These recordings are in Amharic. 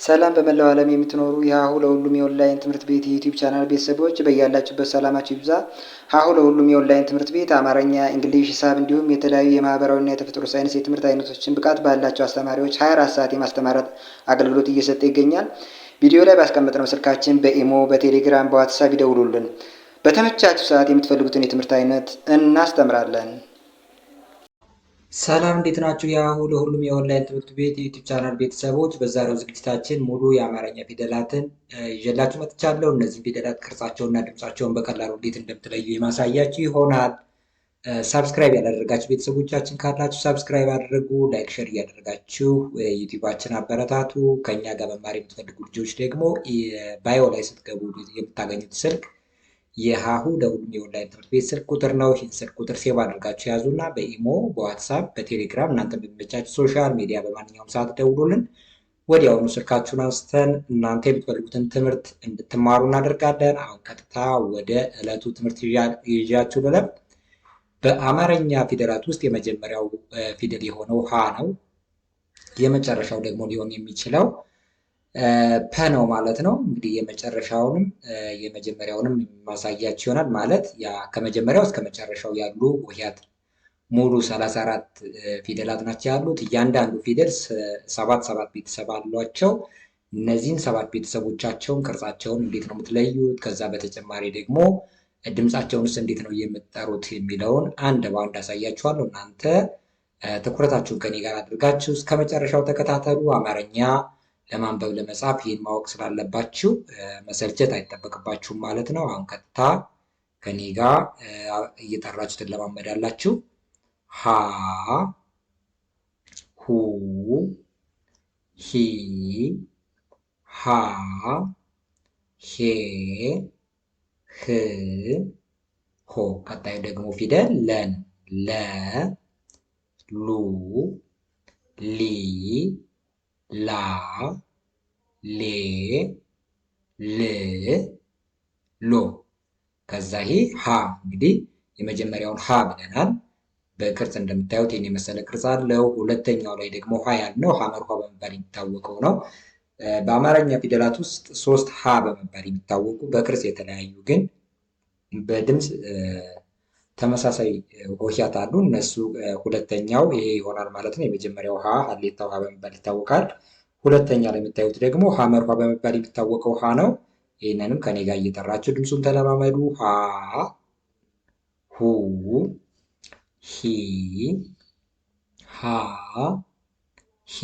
ሰላም በመላው ዓለም የምትኖሩ የሀሁ ለሁሉም የኦንላይን ትምህርት ቤት የዩቲዩብ ቻናል ቤተሰቦች በያላችሁበት ሰላማችሁ ይብዛ። ሀሁ ለሁሉም የኦንላይን ትምህርት ቤት አማርኛ፣ እንግሊዝ፣ ሂሳብ እንዲሁም የተለያዩ የማህበራዊና የተፈጥሮ ሳይንስ የትምህርት አይነቶችን ብቃት ባላቸው አስተማሪዎች 24 ሰዓት የማስተማር አገልግሎት እየሰጠ ይገኛል። ቪዲዮ ላይ ባስቀመጥነው ስልካችን በኢሞ፣ በቴሌግራም፣ በዋትሳፕ ይደውሉልን። በተመቻችሁ ሰዓት የምትፈልጉትን የትምህርት አይነት እናስተምራለን። ሰላም እንዴት ናችሁ? የሀሁ ለሁሉም የኦንላይን ትምህርት ቤት የዩቲዩብ ቻናል ቤተሰቦች፣ በዛሬው ዝግጅታችን ሙሉ የአማርኛ ፊደላትን ይዤላችሁ መጥቻለሁ። እነዚህም ፊደላት ቅርጻቸውና ድምጻቸውን በቀላሉ እንዴት እንደምትለዩ የማሳያችሁ ይሆናል። ሳብስክራይብ ያላደረጋችሁ ቤተሰቦቻችን ካላችሁ ሳብስክራይብ አድርጉ። ላይክ፣ ሼር እያደረጋችሁ ዩቲዩባችን አበረታቱ። ከኛ ጋር መማር የምትፈልጉ ልጆች ደግሞ ባዮ ላይ ስትገቡ የምታገኙት ስልክ የሀሁ ለሁሉም የኦንላይን ትምህርት ቤት ስልክ ቁጥር ነው። ይህን ስልክ ቁጥር ሴቭ አድርጋችሁ ያዙና በኢሞ፣ በዋትሳፕ፣ በቴሌግራም እናንተ በሚመቻችሁ ሶሻል ሚዲያ በማንኛውም ሰዓት ደውሉልን። ወዲያውኑ ስልካችሁን አንስተን እናንተ የምትፈልጉትን ትምህርት እንድትማሩ እናደርጋለን። አሁን ቀጥታ ወደ ዕለቱ ትምህርት ይዣችሁ ልለፍ። በአማርኛ ፊደላት ውስጥ የመጀመሪያው ፊደል የሆነው ሀ ነው። የመጨረሻው ደግሞ ሊሆን የሚችለው ፐ ነው ማለት ነው። እንግዲህ የመጨረሻውንም የመጀመሪያውንም ማሳያችሁ ይሆናል። ማለት ያ ከመጀመሪያው እስከ መጨረሻው ያሉ ሆሄያት ሙሉ 34 ፊደላት ናቸው ያሉት። እያንዳንዱ ፊደል ሰባት ቤተሰብ አሏቸው። እነዚህን 7 ቤተሰቦቻቸውን ቅርጻቸውን እንዴት ነው የምትለዩት? ከዛ በተጨማሪ ደግሞ ድምፃቸውንስ እንዴት ነው የምትጠሩት የሚለውን አንድ በአንድ አሳያችኋለሁ። እናንተ ትኩረታችሁን ከኔ ጋር አድርጋችሁ እስከ መጨረሻው ተከታተሉ። አማርኛ ለማንበብ ለመጻፍ ይህን ማወቅ ስላለባችሁ መሰልቸት አይጠበቅባችሁም ማለት ነው። አሁን ቀጥታ ከኔ ጋር እየጠራችሁ ትለማመዳላችሁ። ሀ፣ ሁ፣ ሂ፣ ሃ፣ ሄ፣ ህ፣ ሆ። ቀጣዩ ደግሞ ፊደል ለን። ለ፣ ሉ፣ ሊ፣ ላ፣ ሌ፣ ል፣ ሎ። ከዛ ይሄ ሀ። እንግዲህ የመጀመሪያውን ሀ ብለናል። በቅርጽ እንደምታዩት ይህን የመሰለ ቅርጽ አለው። ሁለተኛው ላይ ደግሞ ሀ ያልነው ሐመር ኋ በመባል የሚታወቀው ነው። በአማርኛ ፊደላት ውስጥ 3 ሀ በመባል የሚታወቁ በቅርጽ የተለያዩ ግን በድምፅ ተመሳሳይ ሆሄያት አሉ። እነሱ ሁለተኛው ይሄ ይሆናል ማለት ነው። የመጀመሪያው ሀ ሀሌታው ሀ በመባል ይታወቃል። ሁለተኛ ላይ የምታዩት ደግሞ ሐመር ኋ በመባል የሚታወቀው ሀ ነው። ይህንንም ከኔ ጋር እየጠራችሁ ድምፁን ተለማመዱ። ሀ፣ ሁ፣ ሂ፣ ሃ፣ ሄ፣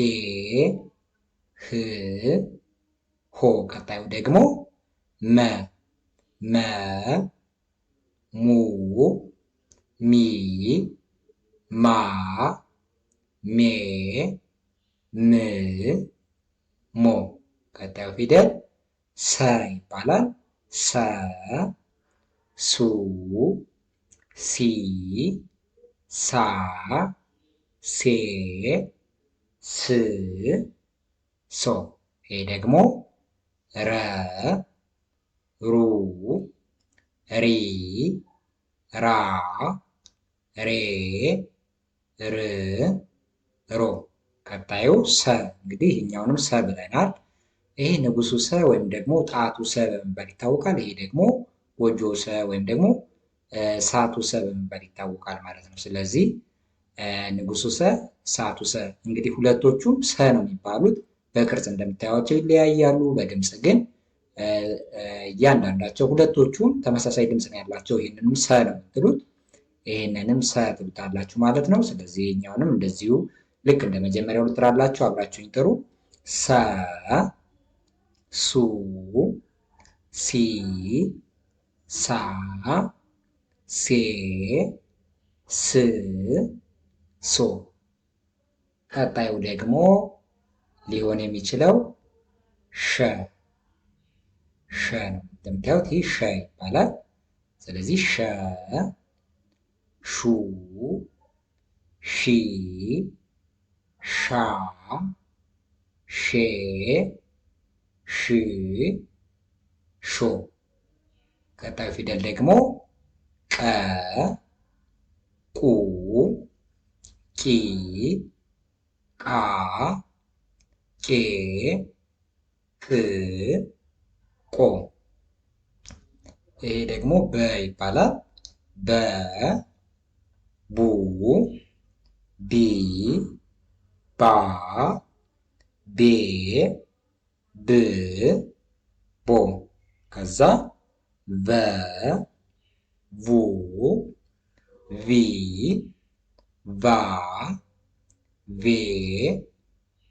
ህ፣ ሆ። ቀጣዩ ደግሞ መ። መ፣ ሙ፣ ሚ፣ ማ፣ ሜ፣ ም፣ ሞ። ቀጣዩ ፊደል ሰ ይባላል። ሰ፣ ሱ፣ ሲ፣ ሳ፣ ሴ፣ ስ፣ ሶ። ይሄ ደግሞ ረ፣ ሩ፣ ሪ፣ ራ፣ ሬ፣ ር፣ ሮ። ቀጣዩ ሰ። እንግዲህ ይህኛውንም ሰ ብለናል። ይሄ ንጉሱ ሰ ወይም ደግሞ ጣቱ ሰ በመባል ይታወቃል። ይሄ ደግሞ ጎጆ ሰ ወይም ደግሞ ሳቱ ሰ በመባል ይታወቃል ማለት ነው። ስለዚህ ንጉሱ ሰ፣ ሳቱ ሰ። እንግዲህ ሁለቶቹም ሰ ነው የሚባሉት። በቅርጽ እንደምታዩቸው ይለያያሉ። በድምፅ ግን እያንዳንዳቸው ሁለቶቹም ተመሳሳይ ድምፅ ነው ያላቸው። ይህንንም ሰ ነው የምትሉት፣ ይህንንም ሰ ትሉታላችሁ ማለት ነው። ስለዚህ ይህኛውንም እንደዚሁ ልክ እንደ መጀመሪያው ልጥራላችሁ። አብራችሁኝ ጥሩ። ሰ፣ ሱ፣ ሲ፣ ሳ፣ ሴ፣ ስ፣ ሶ። ቀጣዩ ደግሞ ሊሆን የሚችለው ሸ። ሸ ነው። እንደምታዩት ይህ ሸ ይባላል። ስለዚህ ሸ፣ ሹ፣ ሺ፣ ሻ፣ ሼ፣ ሽ፣ ሾ። ቀጣዩ ፊደል ደግሞ ቀ፣ ቁ፣ ቂ፣ ቃ፣ ቄ፣ ቆ። ይሄ ደግሞ በ ይባላል። በ ቡ ቢ ባ ቤ ብ ቦ። ከዛ ቨ ቡ ቪ ቫ ቬ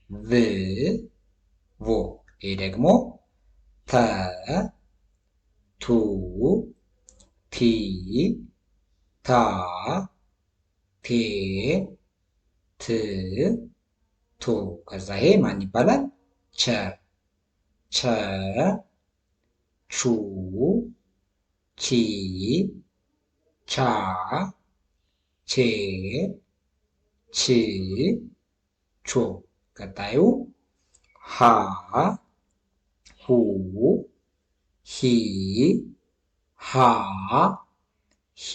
ቭ ቮ። ይሄ ደግሞ ተ ቱ ቲ ታ ቴ ት ቶ። ከዛ ይሄ ማን ይባላል? ቸ ቸ ቹ ቺ ቻ ቼ ች ቾ። ቀጣዩ ሀ ሁ ሂ ሃ ሄ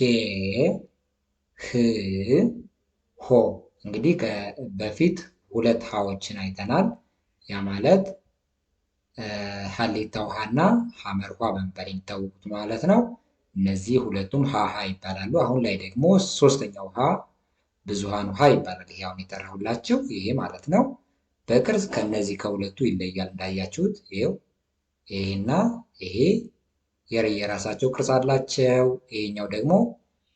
ህ ሆ። እንግዲህ በፊት ሁለት ሀዎችን አይተናል። ያ ማለት ሀሌታ ውሃና ሐመር ውሃ በመባል የሚታወቁት ማለት ነው። እነዚህ ሁለቱም ሀ ይባላሉ። አሁን ላይ ደግሞ ሶስተኛው ውሃ ብዙሃን ውሃ ይባላል። ይሄ አሁን የጠራሁላችሁ ይሄ ማለት ነው። በቅርጽ ከነዚህ ከሁለቱ ይለያል። እንዳያችሁት ይሄው ይሄና ይሄ የራሳቸው ቅርጽ አላቸው። ይሄኛው ደግሞ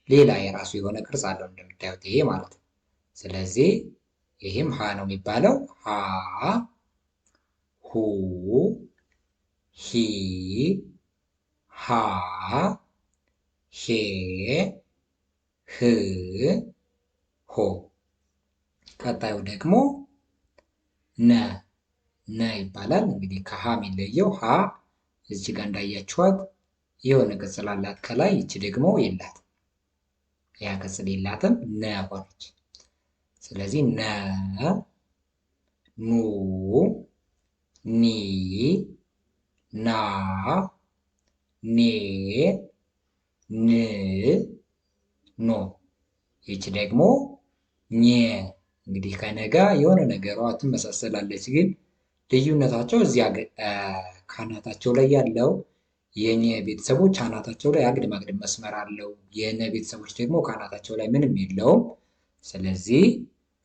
ሌላ የራሱ የሆነ ቅርጽ አለው እንደምታዩት ይሄ ማለት ነው። ስለዚህ ይሄም ሀ ነው የሚባለው። ሀ ሁ ሂ ሃ ሄ ህ ሆ። ቀጣዩ ደግሞ ነ ይባላል። እንግዲህ ከሀ የሚለየው ሀ እዚህ ጋር እንዳያችኋት የሆነ ቅጽል አላት ከላይ፣ ይቺ ደግሞ የላትም። ያ ቅጽል የላትም፣ ነ ሆነች። ስለዚህ ነ ኑ ኒ ና ኔ ን ኖ። ይቺ ደግሞ ኘ። እንግዲህ ከነጋ የሆነ ነገሯ ትመሳሰላለች፣ ግን ልዩነታቸው እዚያ ካናታቸው ላይ ያለው የኘ ቤተሰቦች አናታቸው ላይ አግድም መስመር አለው። የነ ቤተሰቦች ደግሞ ካናታቸው ላይ ምንም የለውም። ስለዚህ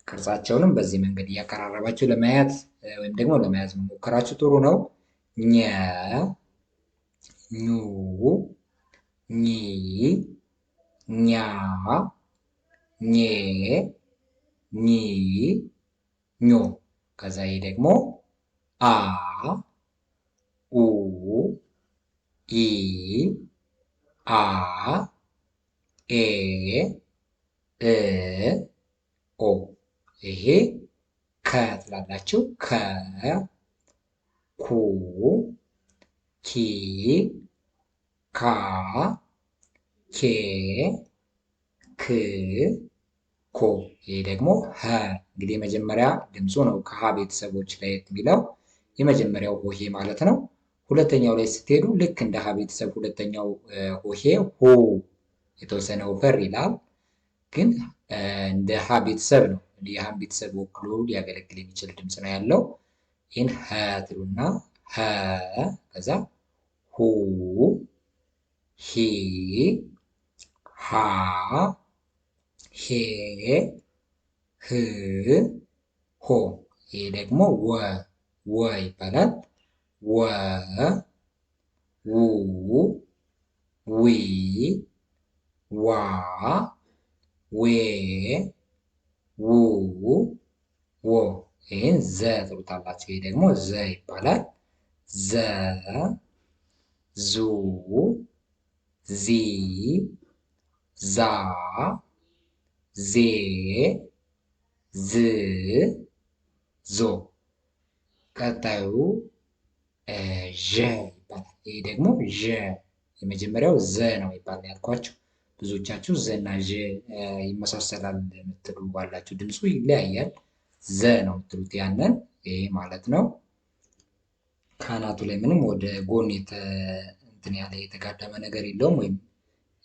ቅርጻቸውንም በዚህ መንገድ እያቀራረባችሁ ለማየት ወይም ደግሞ ለመያዝ መሞከራችሁ ጥሩ ነው። ኘ ኙ ኚ ኛ ኜ ኚ ኞ። ከዛ ይሄ ደግሞ አ ኡ ኢ አ ኤ እ ኦ። ይሄ ከ ትላላችሁ። ከ ኩ ኪ ካ ኬ ክ ኮ። ይሄ ደግሞ ሀ። እንግዲህ የመጀመሪያ ድምፁ ነው ከሀ ቤተሰቦች ለየት የሚለው የመጀመሪያው ሆሄ ማለት ነው። ሁለተኛው ላይ ስትሄዱ ልክ እንደ ሀ ቤተሰብ ሁለተኛው ሆሄ ሆ የተወሰነ ወፈር ይላል፣ ግን እንደ ሀ ቤተሰብ ነው። የሀን ቤተሰብ ወክሎ ሊያገለግል የሚችል ድምፅ ነው ያለው። ይህን ሀ ትሉና ሀ፣ ከዛ ሁ ሂ ሃ ሄ ህ ሆ። ይሄ ደግሞ ወ ይባላል። ወ ው ዊ ዋ ዌ ው ዎ። ይህን ዘ ትሉታላችሁ። ይሄ ደግሞ ዘ ይባላል። ዘ ዙ ዚ ዛ ዜ ዝ ዞ። ቀጣዩ ዠ ይባላል። ይሄ ደግሞ ዠ። የመጀመሪያው ዘ ነው ይባላል ያልኳችሁ። ብዙዎቻችሁ ዘ እና ዠ ይመሳሰላል የምትሉ ባላችሁ፣ ድምፁ ይለያያል። ዘ ነው የምትሉት ያንን። ይሄ ማለት ነው ካናቱ ላይ ምንም ወደ ጎን እንትን ያለ የተጋደመ ነገር የለውም፣ ወይም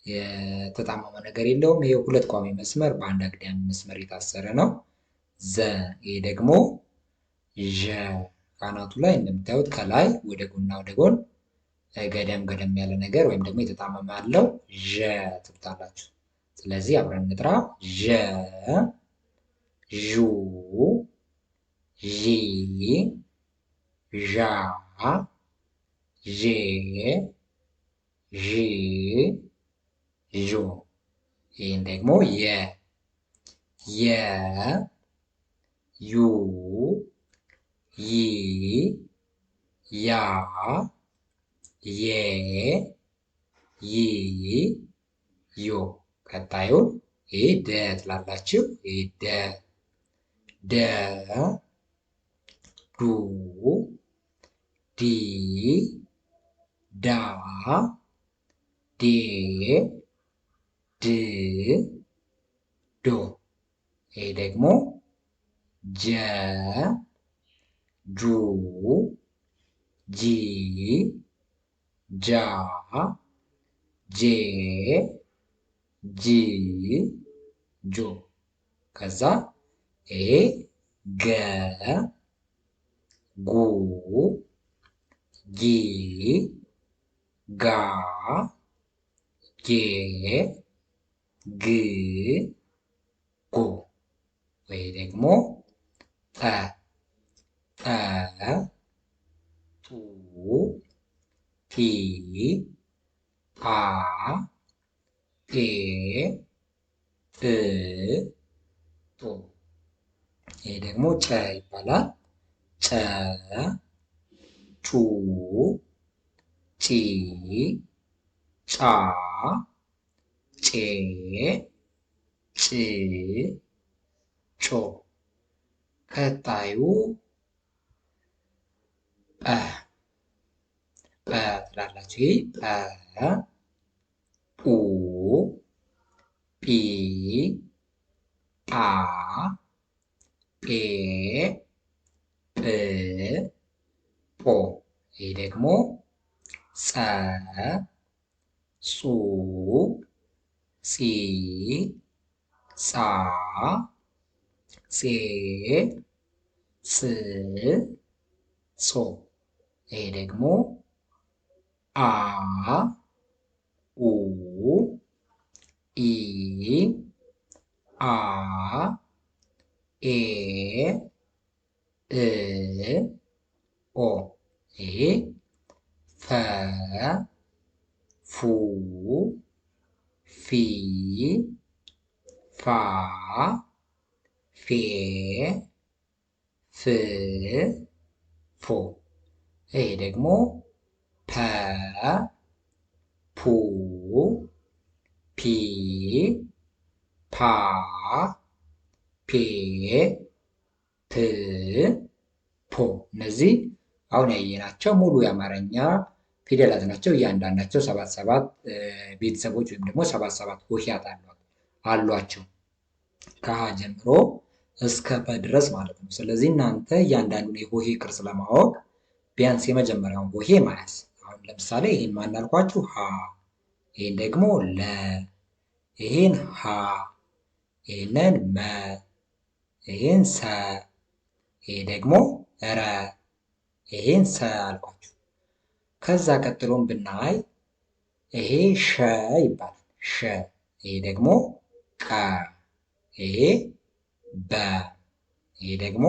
የተጣመመ ነገር የለውም። ይሄ ሁለት ቋሚ መስመር በአንድ አግዳሚ መስመር የታሰረ ነው። ዘ። ይሄ ደግሞ ዠ ካናቱ ላይ እንደምታዩት ከላይ ወደ ጎንና ወደ ጎን ገደም ገደም ያለ ነገር ወይም ደግሞ የተጣመመ ያለው ዠ ትሉታላችሁ። ስለዚህ አብረን እንጥራ። ዠ፣ ዡ፣ ዢ፣ ዣ፣ ዤ፣ ዢ፣ ዦ። ይህን ደግሞ የ፣ ዩ፣ ይ፣ ያ፣ ዬ፣ ይ፣ ዮ። ቀጣዩን ይህ ደ ትላላችሁ። ይህ ደ፣ ዱ፣ ዲ፣ ዳ፣ ዴ፣ ድ፣ ዶ። ይህ ደግሞ ጀ፣ ጁ፣ ጂ፣ ጃ፣ ጄ፣ ጂ፣ ጆ። ከዛ ይሄ ገ፣ ጉ፣ ጊ፣ ጋ፣ ጌ፣ ግ፣ ጎ። ወይ ደግሞ ጠ፣ ጡ፣ ጢ፣ አ፣ ጤ፣ ጥ፣ ጦ። ይሄ ደግሞ ጨ ይባላል። ጨ፣ ጩ፣ ጪ፣ ጫ፣ ጬ፣ ጭ፣ ጮ። ቀጣዩ ጰ፣ ጰ ትላላችሁ። ይህ ጰ፣ ጱ፣ ጲ፣ ጳ፣ ጴ፣ ጵ፣ ጶ። ይህ ደግሞ ጸ፣ ጹ፣ ጺ፣ ጻ፣ ጼ፣ ጽ፣ ጾ። ይሄ ደግሞ አ፣ ኡ፣ ኢ፣ አ፣ ኤ፣ እ፣ ኦ። ይሄ ፈ፣ ፉ፣ ፊ፣ ፋ፣ ፌ፣ ፍ፣ ፎ። ይሄ ደግሞ ፐ፣ ፑ፣ ፒ፣ ፓ፣ ፔ፣ ፕ፣ ፖ። እነዚህ አሁን ያየናቸው ሙሉ የአማርኛ ፊደላት ናቸው። እያንዳንዳቸው 77 ቤተሰቦች ወይም ደግሞ 77 ሆሄያት አሏቸው ከሀ ጀምሮ እስከ ፐ ድረስ ማለት ነው። ስለዚህ እናንተ እያንዳንዱን የሆሄ ቅርጽ ለማወቅ ቢያንስ የመጀመሪያውን ሆሄ ማያዝ። አሁን ለምሳሌ ይህን ማናልኳችሁ ሀ፣ ይህን ደግሞ ለ፣ ይህን ሀ፣ ይህንን መ፣ ይህን ሰ፣ ይህ ደግሞ ረ፣ ይህን ሰ አልኳችሁ። ከዛ ቀጥሎም ብናይ ይሄ ሸ ይባላል። ሸ፣ ይሄ ደግሞ ቀ፣ ይሄ በ፣ ይሄ ደግሞ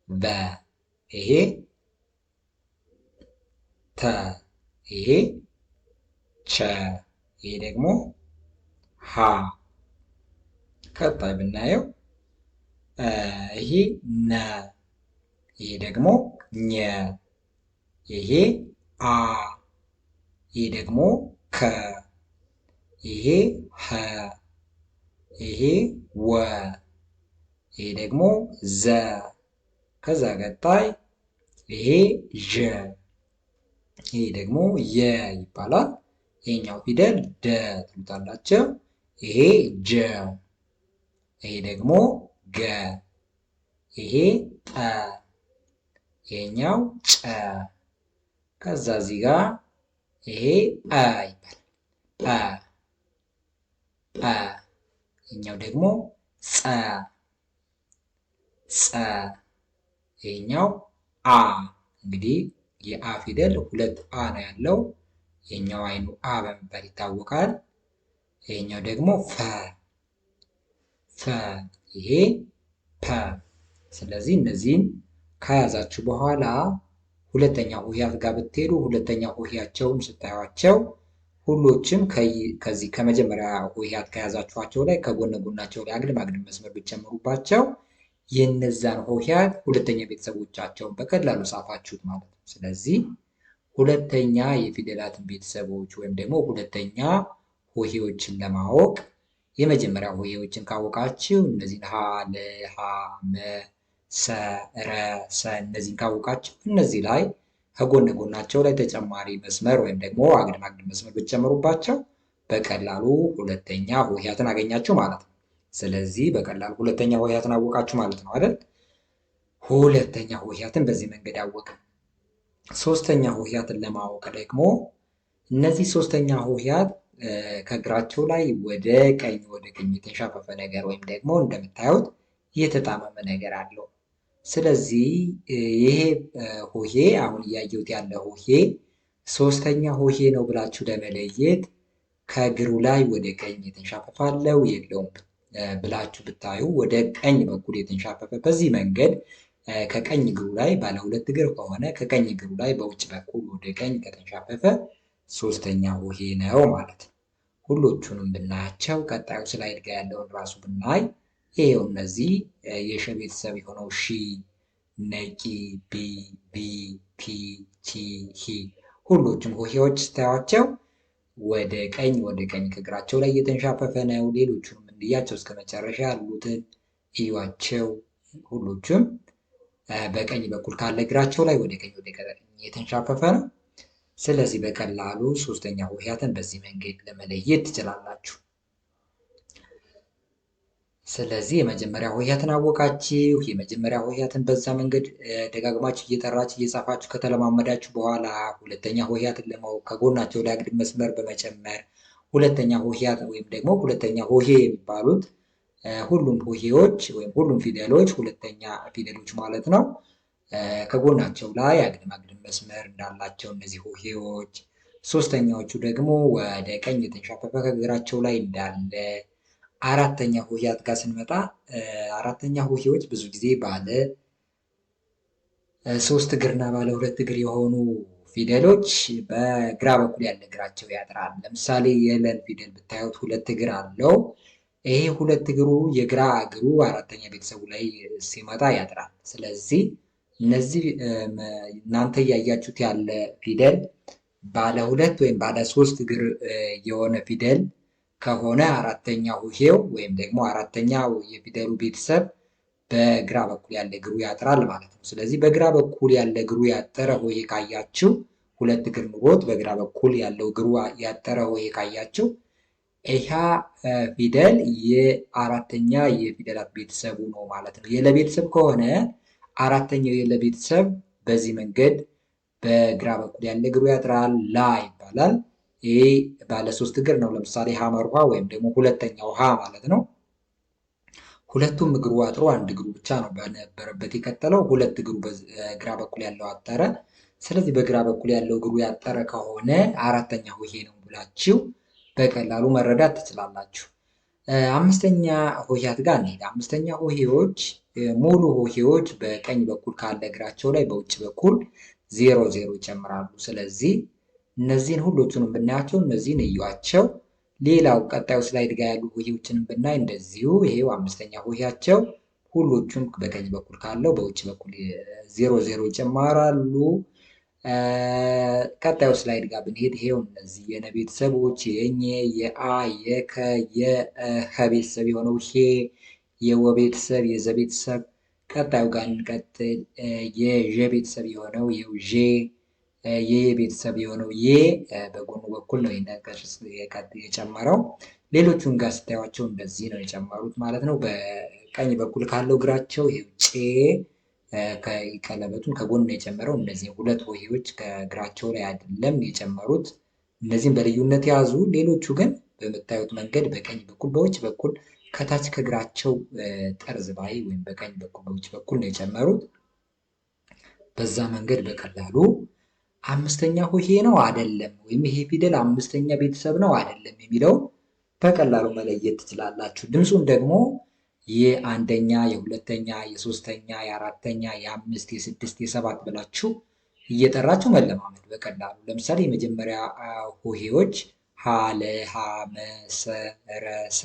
በ፣ ይሄ ተ፣ ይሄ ቸ፣ ይሄ ደግሞ ሀ። ቀጣይ ብናየው ይሄ ነ፣ ይሄ ደግሞ ኘ፣ ይሄ አ፣ ይሄ ደግሞ ከ፣ ይሄ ሀ፣ ይሄ ወ፣ ይሄ ደግሞ ዘ። ከዛ ቀጣይ ይሄ ዠ፣ ይሄ ደግሞ የ ይባላል። ይሄኛው ፊደል ደ ትሉታላችሁ። ይሄ ጀ፣ ይሄ ደግሞ ገ፣ ይሄ ጠ፣ ይሄኛው ጨ። ከዛ እዚህ ጋር ይሄ ጰ ይባላል። ጰ፣ ይሄኛው ደግሞ ጸ፣ ጸ፣ ይሄኛው አ። እንግዲህ የአ ፊደል ሁለት አ ነው ያለው። የኛው አይኑ አ በመባል ይታወቃል። ይሄኛው ደግሞ ፈ ፈ። ይሄ ፐ። ስለዚህ እነዚህን ከያዛችሁ በኋላ ሁለተኛ ሆሄያት ጋር ብትሄዱ ሁለተኛ ሆሄያቸውን ስታዩቸው ሁሎችም ከዚህ ከመጀመሪያ ሆሄያት ከያዛችኋቸው ላይ ከጎነ ጎናቸው ላይ አግድም አግድም መስመር ብትጨምሩባቸው የነዛን ሆሄያት ሁለተኛ ቤተሰቦቻቸውን በቀላሉ ጻፋችሁት ማለት ነው። ስለዚህ ሁለተኛ የፊደላትን ቤተሰቦች ወይም ደግሞ ሁለተኛ ሆሄዎችን ለማወቅ የመጀመሪያ ሆሄዎችን ካወቃችሁ እነዚህን ሀ፣ ለ፣ ሀ፣ መ፣ ሰ፣ ረ፣ ሰ እነዚህን ካወቃችሁ እነዚህ ላይ ከጎን ጎናቸው ላይ ተጨማሪ መስመር ወይም ደግሞ አግድም አግድም መስመር ብትጨምሩባቸው በቀላሉ ሁለተኛ ሆሄያትን አገኛችሁ ማለት ነው። ስለዚህ በቀላሉ ሁለተኛ ሆሄያትን አወቃችሁ ማለት ነው አይደል? ሁለተኛ ሆሄያትን በዚህ መንገድ አወቅን። ሶስተኛ ሆሄያትን ለማወቅ ደግሞ እነዚህ ሶስተኛ ሆሄያት ከእግራቸው ላይ ወደ ቀኝ የተንሻፈፈ ነገር ወይም ደግሞ እንደምታዩት የተጣመመ ነገር አለው። ስለዚህ ይሄ ሆሄ አሁን እያየሁት ያለ ሆሄ ሶስተኛ ሆሄ ነው ብላችሁ ለመለየት ከእግሩ ላይ ወደ ቀኝ የተንሻፈፈ አለው የለውም ብላችሁ ብታዩ ወደ ቀኝ በኩል የተንሻፈፈ በዚህ መንገድ ከቀኝ እግሩ ላይ ባለ ሁለት እግር ከሆነ ከቀኝ እግሩ ላይ በውጭ በኩል ወደ ቀኝ ከተንሻፈፈ ሶስተኛ ሆሄ ነው ማለት ነው። ሁሎቹንም ብናያቸው ቀጣዩ ስላይድ ጋር ያለውን ራሱ ብናይ ይሄው እነዚህ የሸ ቤተሰብ የሆነው ሺ፣ ነቂ፣ ቢ፣ ቢ፣ ፒ፣ ቺ፣ ሂ ሁሎችም ሆሄዎች ስታያቸው ወደ ቀኝ ከእግራቸው ላይ እየተንሻፈፈ ነው። ሌሎቹንም እንዲያቸው እስከ መጨረሻ ያሉትን እዩዋቸው። ሁሎቹም በቀኝ በኩል ካለ እግራቸው ላይ ወደ ቀኝ የተንሻፈፈ ነው። ስለዚህ በቀላሉ ሶስተኛ ሆሄያትን በዚህ መንገድ ለመለየት ትችላላችሁ። ስለዚህ የመጀመሪያ ሆሄያትን አወቃችሁ። የመጀመሪያ ሆሄያትን በዛ መንገድ ደጋግማችሁ እየጠራችሁ እየጻፋችሁ ከተለማመዳችሁ በኋላ ሁለተኛ ሆሄያትን ለማወቅ ከጎናቸው ላይ አግድም መስመር በመጨመር ሁለተኛ ሆሄያት ወይም ደግሞ ሁለተኛ ሆሄ የሚባሉት ሁሉም ሆሄዎች ወይም ሁሉም ፊደሎች ሁለተኛ ፊደሎች ማለት ነው ከጎናቸው ላይ አግድም አግድም መስመር እንዳላቸው እነዚህ ሆሄዎች፣ ሶስተኛዎቹ ደግሞ ወደ ቀኝ የተንሻፈፈ ከእግራቸው ላይ እንዳለ። አራተኛ ሆሄያት ጋር ስንመጣ አራተኛ ሆሄዎች ብዙ ጊዜ ባለ ሶስት እግርና ባለ ሁለት እግር የሆኑ ፊደሎች በግራ በኩል ያለ እግራቸው ያጥራል። ለምሳሌ የለን ፊደል ብታዩት ሁለት እግር አለው። ይሄ ሁለት እግሩ የግራ እግሩ አራተኛ ቤተሰቡ ላይ ሲመጣ ያጥራል። ስለዚህ እነዚህ እናንተ እያያችሁት ያለ ፊደል ባለ ሁለት ወይም ባለ ሶስት እግር የሆነ ፊደል ከሆነ አራተኛ ሆሄው ወይም ደግሞ አራተኛው የፊደሉ ቤተሰብ በግራ በኩል ያለ እግሩ ያጥራል ማለት ነው። ስለዚህ በግራ በኩል ያለ እግሩ ያጠረ ሆሄ ካያችሁ ሁለት እግር ኑሮት በግራ በኩል ያለው እግሩ ያጠረ ሆሄ ካያችሁ ይህ ፊደል የአራተኛ የፊደላት ቤተሰቡ ነው ማለት ነው። የለቤተሰብ ከሆነ አራተኛው የለቤተሰብ በዚህ መንገድ በግራ በኩል ያለ እግሩ ያጥራል፣ ላ ይባላል። ይሄ ባለ ሶስት እግር ነው። ለምሳሌ ሐመርሃ ወይም ደግሞ ሁለተኛው ሀ ማለት ነው። ሁለቱም እግሩ አጥሮ አንድ እግሩ ብቻ ነው በነበረበት የቀጠለው። ሁለት እግሩ በግራ በኩል ያለው አጠረ። ስለዚህ በግራ በኩል ያለው እግሩ ያጠረ ከሆነ አራተኛ ሆሄ ነው ብላችሁ በቀላሉ መረዳት ትችላላችሁ። አምስተኛ ሆሄያት ጋር እንሄድ። አምስተኛ ሆሄዎች ሙሉ ሆሄዎች በቀኝ በኩል ካለ እግራቸው ላይ በውጭ በኩል 0 ይጨምራሉ። ስለዚህ እነዚህን ሁሎቹንም ብናያቸው እነዚህን እዩዋቸው። ሌላው ቀጣዩ ስላይድ ጋር ያሉ ሆሄዎችንም ብናይ እንደዚሁ ይሄው አምስተኛ ሆሄያቸው ሁሎቹም በቀኝ በኩል ካለው በውጭ በኩል 0 ይጨምራሉ። ቀጣዩ ስላይድ ጋር ብንሄድ ይሄው እነዚህ የነ ቤተሰቦች የኘ፣ የአ፣ የከ፣ የኸ ቤተሰብ የሆነው ሄ፣ የወ ቤተሰብ፣ የዘ ቤተሰብ። ቀጣዩ ጋር እንቀጥል። የዠ ቤተሰብ የሆነው የው ዤ፣ የየ ቤተሰብ የሆነው የ በጎኑ በኩል ነው ቅርጽ የጨመረው። ሌሎቹን ጋር ስታዩቸው እንደዚህ ነው የጨመሩት ማለት ነው። በቀኝ በኩል ካለው እግራቸው ይሄው ጬ ቀለበቱን ከጎን ነው የጨመረው። እነዚህ ሁለት ሆሄዎች ከእግራቸው ላይ አይደለም የጨመሩት። እነዚህም በልዩነት ያዙ። ሌሎቹ ግን በምታዩት መንገድ በቀኝ በኩል በውጭ በኩል ከታች ከእግራቸው ጠርዝ ላይ ወይም በቀኝ በኩል በውጭ በኩል ነው የጨመሩት። በዛ መንገድ በቀላሉ አምስተኛ ሆሄ ነው አይደለም፣ ወይም ይሄ ፊደል አምስተኛ ቤተሰብ ነው አይደለም የሚለውን በቀላሉ መለየት ትችላላችሁ። ድምፁን ደግሞ የአንደኛ፣ የሁለተኛ፣ የሶስተኛ፣ የአራተኛ፣ የአምስት፣ የስድስት፣ የሰባት ብላችሁ እየጠራችሁ መለማመድ በቀላሉ። ለምሳሌ የመጀመሪያ ሆሄዎች ሀ፣ ለ፣ ሀ፣ መ፣ ሰ፣ ረ፣ ሰ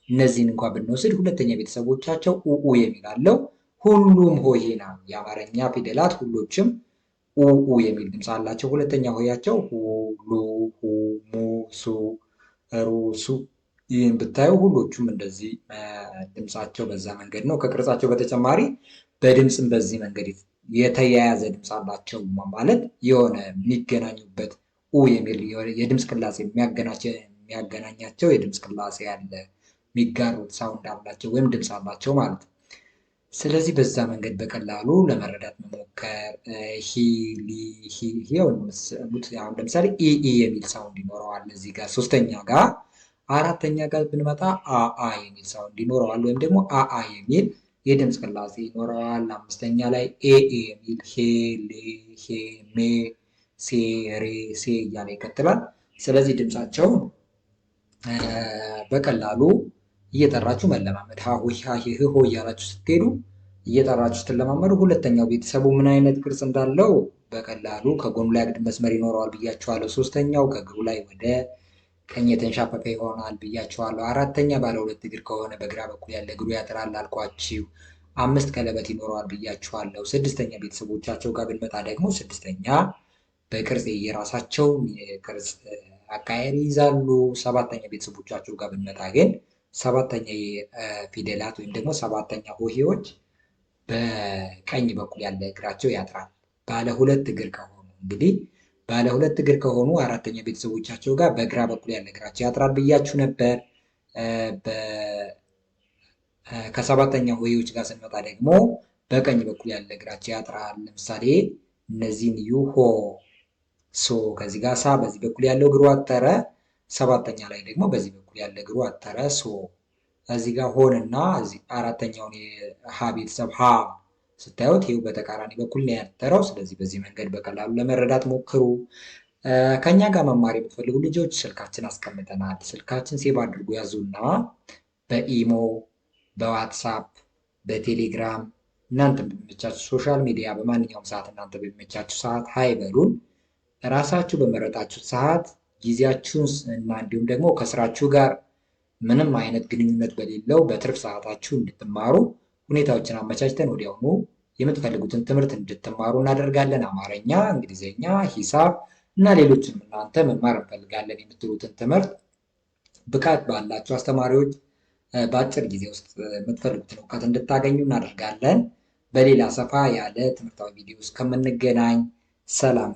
እነዚህን እንኳን ብንወስድ ሁለተኛ ቤተሰቦቻቸው ኡኡ የሚል አለው። ሁሉም ሆሄ ነው። የአማርኛ ፊደላት ሁሎችም ኡኡ የሚል ድምፅ አላቸው። ሁለተኛ ሆሄያቸው ሁ፣ ሉ፣ ሁ፣ ሙ፣ ሱ፣ ሩ፣ ሱ። ይህን ብታዩ ሁሎቹም እንደዚህ ድምፃቸው በዛ መንገድ ነው። ከቅርጻቸው በተጨማሪ በድምፅም በዚህ መንገድ የተያያዘ ድምፅ አላቸው። ማለት የሆነ የሚገናኙበት ኡ የሚል የድምፅ ቅላጼ የሚያገናኛቸው የድምፅ ቅላጼ ያለ የሚጋሩት ሳውንድ አላቸው ወይም ድምፅ አላቸው ማለት ነው። ስለዚህ በዛ መንገድ በቀላሉ ለመረዳት መሞከር። ሂ፣ ሊ፣ ሂ አሁን ለምሳሌ ኢ የሚል ሳውንድ ይኖረዋል እዚህ ጋር ሶስተኛ ጋር። አራተኛ ጋር ብንመጣ አአ የሚል ሳውንድ ይኖረዋል ወይም ደግሞ አአ የሚል የድምፅ ቅላጼ ይኖረዋል። አምስተኛ ላይ ኤ የሚል ሄ፣ ሌ፣ ሄ፣ ሜ፣ ሴ፣ ሬ፣ ሴ እያለ ይቀጥላል። ስለዚህ ድምፃቸውን በቀላሉ እየጠራችሁ መለማመድ ሀሁ ሀ ሆ እያላችሁ ስትሄዱ እየጠራችሁ ስትለማመዱ ሁለተኛው ቤተሰቡ ምን አይነት ቅርጽ እንዳለው በቀላሉ ከጎኑ ላይ አግድም መስመር ይኖረዋል ብያችኋለሁ። ሶስተኛው ከእግሩ ላይ ወደ ቀኝ የተንሻፈፈ ይሆናል ብያችኋለሁ። አራተኛ ባለ ሁለት እግር ከሆነ በግራ በኩል ያለ እግሩ ያጥራል አልኳችሁ። አምስት ቀለበት ይኖረዋል ብያችኋለሁ። ስድስተኛ ቤተሰቦቻቸው ጋር ብንመጣ ደግሞ ስድስተኛ በቅርጽ የራሳቸው የቅርጽ አካሄድ ይይዛሉ። ሰባተኛ ቤተሰቦቻቸው ጋር ብንመጣ ግን ሰባተኛ ፊደላት ወይም ደግሞ ሰባተኛ ሆሄዎች በቀኝ በኩል ያለ እግራቸው ያጥራል። ባለ ሁለት እግር ከሆኑ እንግዲህ ባለ ሁለት እግር ከሆኑ አራተኛ ቤተሰቦቻቸው ጋር በግራ በኩል ያለ እግራቸው ያጥራል ብያችሁ ነበር። ከሰባተኛ ሆሄዎች ጋር ስንመጣ ደግሞ በቀኝ በኩል ያለ እግራቸው ያጥራል። ለምሳሌ እነዚህን ዩ፣ ሆ፣ ሶ ከዚህ ጋር ሳ በዚህ በኩል ያለው እግሩ አጠረ። ሰባተኛ ላይ ደግሞ በዚህ በኩል ያለ እግሩ አጠረ ሶ። እዚህ ጋር ሆንና እዚህ አራተኛውን የሀ ቤተሰብ ሀ ስታዩት ይኸው በተቃራኒ በኩል ነው ያጠረው። ስለዚህ በዚህ መንገድ በቀላሉ ለመረዳት ሞክሩ። ከኛ ጋር መማር የምትፈልጉ ልጆች ስልካችን አስቀምጠናል። ስልካችን ሴቭ አድርጉ ያዙና በኢሞ፣ በዋትሳፕ፣ በቴሌግራም እናንተ በሚመቻችሁ ሶሻል ሚዲያ በማንኛውም ሰዓት እናንተ በሚመቻችሁ ሰዓት ሀይ በሉን። ራሳችሁ በመረጣችሁ ሰዓት ጊዜያችሁን እና እንዲሁም ደግሞ ከስራችሁ ጋር ምንም አይነት ግንኙነት በሌለው በትርፍ ሰዓታችሁ እንድትማሩ ሁኔታዎችን አመቻችተን ወዲያውኑ የምትፈልጉትን ትምህርት እንድትማሩ እናደርጋለን። አማርኛ፣ እንግሊዝኛ፣ ሂሳብ እና ሌሎችንም እናንተ መማር እንፈልጋለን የምትሉትን ትምህርት ብቃት ባላቸው አስተማሪዎች በአጭር ጊዜ ውስጥ የምትፈልጉትን እውቀት እንድታገኙ እናደርጋለን። በሌላ ሰፋ ያለ ትምህርታዊ ቪዲዮ እስከምንገናኝ ሰላም።